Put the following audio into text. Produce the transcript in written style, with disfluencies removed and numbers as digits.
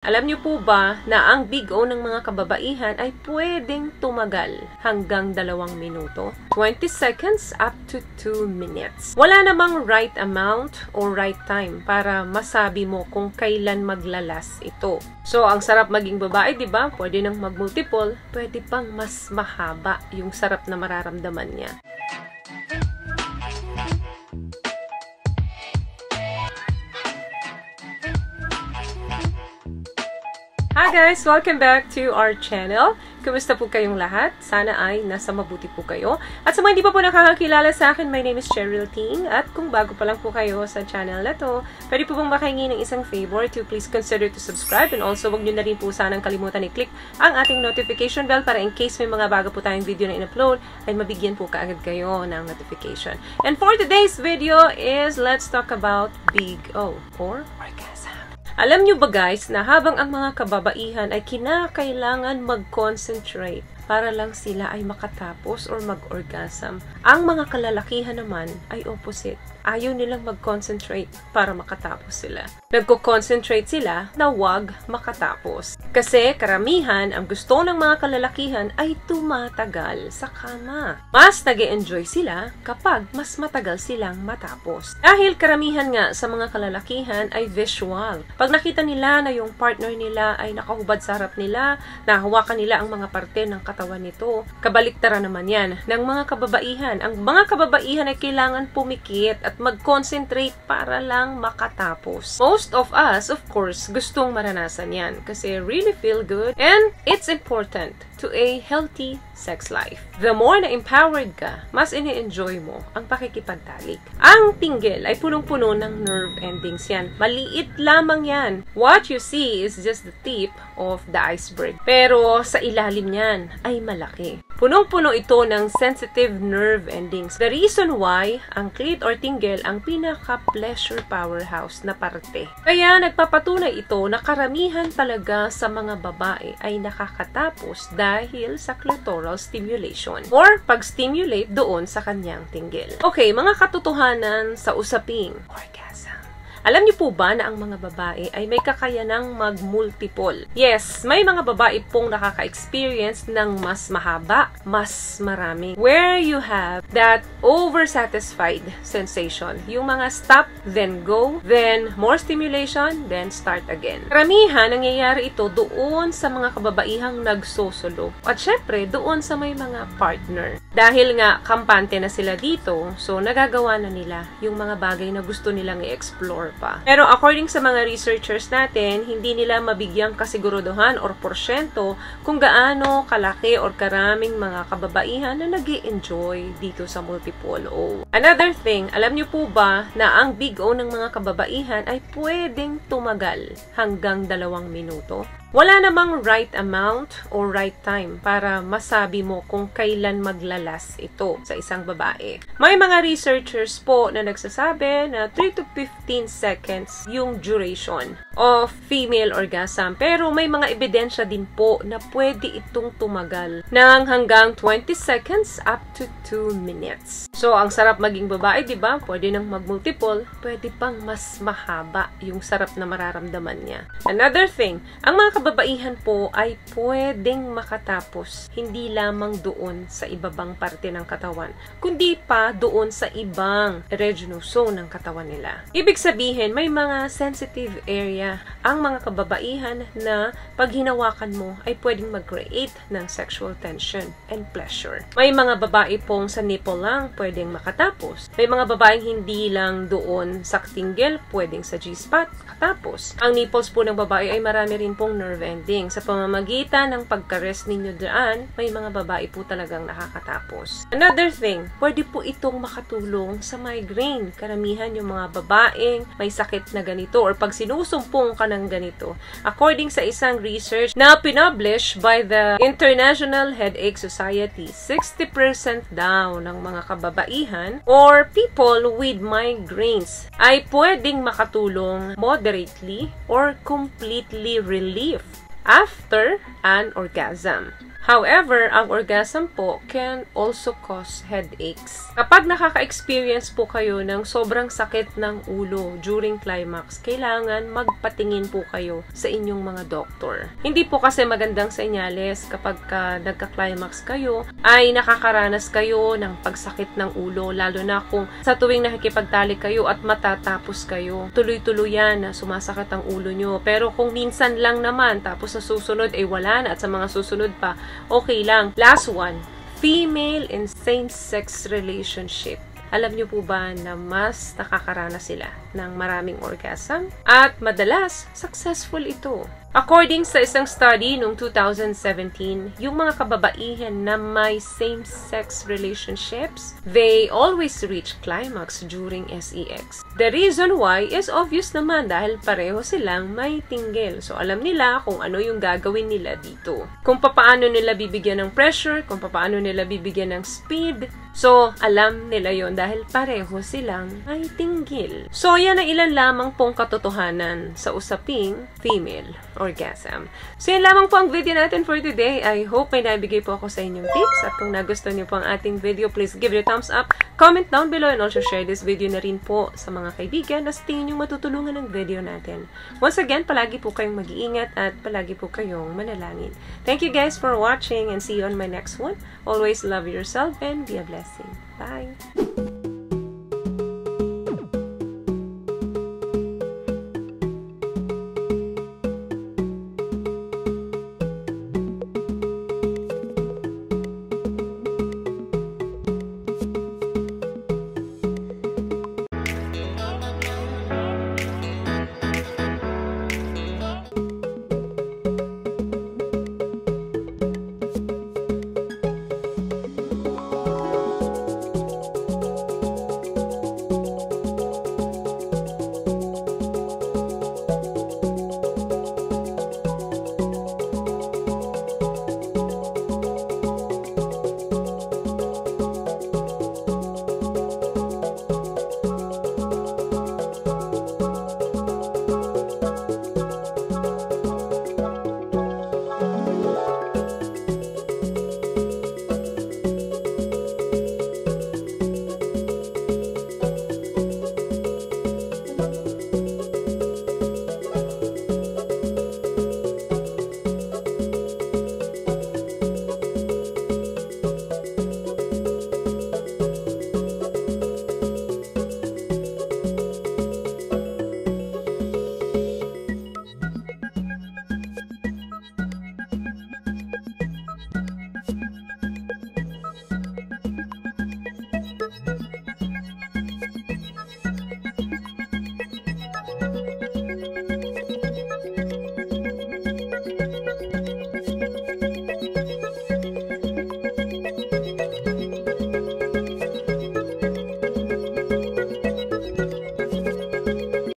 Alam niyo po ba na ang Big O ng mga kababaihan ay pwedeng tumagal hanggang 2 minuto? 20 seconds up to 2 minutes. Wala namang right amount or right time para masabi mo kung kailan maglalas ito. So, ang sarap maging babae, di ba? Pwede nang mag-multiple, pwede pang mas mahaba yung sarap na mararamdaman niya. Hi guys! Welcome back to our channel. Kumusta po kayong lahat? Sana ay nasa mabuti po kayo. At sa mga hindi pa po nakakakilala sa akin, my name is Cheryl Ting. At kung bago pa lang po kayo sa channel na to, pwede po bang makahingi ng isang favor to please consider to subscribe. And also, wag nyo na rin po sanang kalimutan i-click ang ating notification bell para in case may mga bago po tayong video na in-upload, ay mabigyan po kaagad kayo ng notification. And for today's video is let's talk about Big O or orgasm. Alam nyo ba guys na habang ang mga kababaihan ay kinakailangan mag-concentrate para lang sila ay makatapos or mag-orgasm, ang mga kalalakihan naman ay opposite. Ayaw nilang mag-concentrate para makatapos sila. Nagko-concentrate sila na wag makatapos. Kasi karamihan, ang gusto ng mga kalalakihan ay tumatagal sa kama. Mas nag-e-enjoy sila kapag mas matagal silang matapos. Dahil karamihan nga sa mga kalalakihan ay visual. Pag nakita nila na yung partner nila ay nakahubad sa harap nila, nahawakan nila ang mga parte ng katawan nito, kabaliktaran naman yan ng mga kababaihan. Ang mga kababaihan ay kailangan pumikit at mag-concentrate para lang makatapos. Most of us, of course, gustong maranasan yan kasi really feel good and it's important to a healthy sex life. The more na empowered ka, mas ini-enjoy mo ang pakikipagtalik. Ang tinggil ay punong-puno ng nerve endings yan. Maliit lamang yan. What you see is just the tip of the iceberg. Pero sa ilalim niyan ay malaki. Punong-puno ito ng sensitive nerve endings. The reason why ang clit or tinggil ang pinaka-pleasure powerhouse na parte. Kaya nagpapatunay ito na karamihan talaga sa mga babae ay nakakatapos dahil sa clitoral stimulation or pag-stimulate doon sa kanyang tinggil. Okay, mga katotohanan sa usaping orgasm. Alam niyo po ba na ang mga babae ay may kakayanang mag-multiple? Yes, may mga babae pong nakaka-experience ng mas mahaba, mas marami. Where you have that over-satisfied sensation. Yung mga stop, then go, then more stimulation, then start again. Karamihan, nangyayari ito doon sa mga kababaihang nagsosolo. At syempre, doon sa may mga partner. Dahil nga, kampante na sila dito, so nagagawa na nila yung mga bagay na gusto nilang i-explore pa. Pero according sa mga researchers natin, hindi nila mabigyang kasiguruduhan or porsyento kung gaano kalaki or karaming mga kababaihan na nag-e-enjoy dito sa multiple O. Another thing, alam niyo po ba na ang Big O ng mga kababaihan ay pwedeng tumagal hanggang 2 minuto? Wala namang right amount or right time para masabi mo kung kailan maglalas ito sa isang babae. May mga researchers po na nagsasabi na 3 to 15 seconds yung duration of female orgasm. Pero may mga ebidensya din po na pwede itong tumagal ng hanggang 20 seconds up to 2 minutes. So, ang sarap maging babae, di ba? Pwede nang mag-multiple, pwede pang mas mahaba yung sarap na mararamdaman niya. Another thing, ang mga kababaihan po ay pwedeng makatapos hindi lamang doon sa ibabang parte ng katawan, kundi pa doon sa ibang erogenous zone ng katawan nila. Ibig sabihin, may mga sensitive area ang mga kababaihan na pag hinawakan mo ay pwedeng mag-create ng sexual tension and pleasure. May mga babae pong sa nipple lang pwedeng makatapos. May mga babaeng hindi lang doon sa tinggil, pwedeng sa G-spot, katapos. Ang nipples po ng babae ay marami rin pong nerve ending. Sa pamamagitan ng pagka-rest ninyo dyan, may mga babae po talagang nakakatapos. Another thing, pwede po itong makatulong sa migraine. Karamihan yung mga babaeng may sakit na ganito or pag sinusumpong ka ng ganito. According sa isang research na pinublish by the International Headache Society, 60% daw ng mga kababaihan or people with migraines ay pwedeng makatulong moderately or completely relief after an orgasm. However, ang orgasm po can also cause headaches. Kapag nakaka-experience po kayo ng sobrang sakit ng ulo during climax, kailangan magpatingin po kayo sa inyong mga doktor. Hindi po kasi magandang senyales kapag nagka-climax kayo ay nakakaranas kayo ng pagsakit ng ulo, lalo na kung sa tuwing nakikipagtalik kayo at matatapos kayo. Tuloy-tuloy yan na sumasakit ang ulo nyo. Pero kung minsan lang naman, tapos sa susunod ay wala na at sa mga susunod pa, okay lang. Last one, female in same-sex relationship. Alam niyo po ba na mas nakakaranas sila ng maraming orgasm? At madalas, successful ito. According sa isang study noong 2017, yung mga kababaihan na may same-sex relationships, they always reach climax during SEX. The reason why is obvious naman dahil pareho silang may tinggil. So alam nila kung ano yung gagawin nila dito. Kung paano nila bibigyan ng pressure, kung paano nila bibigyan ng speed. So alam nila yon dahil pareho silang may tinggil. So yan ang ilan lamang pong katotohanan sa usaping female orgasm. So yan lamang po ang video natin for today. I hope may nabigay po ako sa inyong tips. At kung nagustuhan niyo po ang ating video, please give it a thumbs up, comment down below, and also share this video na rin po sa mga kaibigan na sa tingin nyo matutulungan ng video natin. Once again, palagi po kayong mag-iingat at palagi po kayong manalangin. Thank you guys for watching and see you on my next one. Always love yourself and be a blessing. Bye!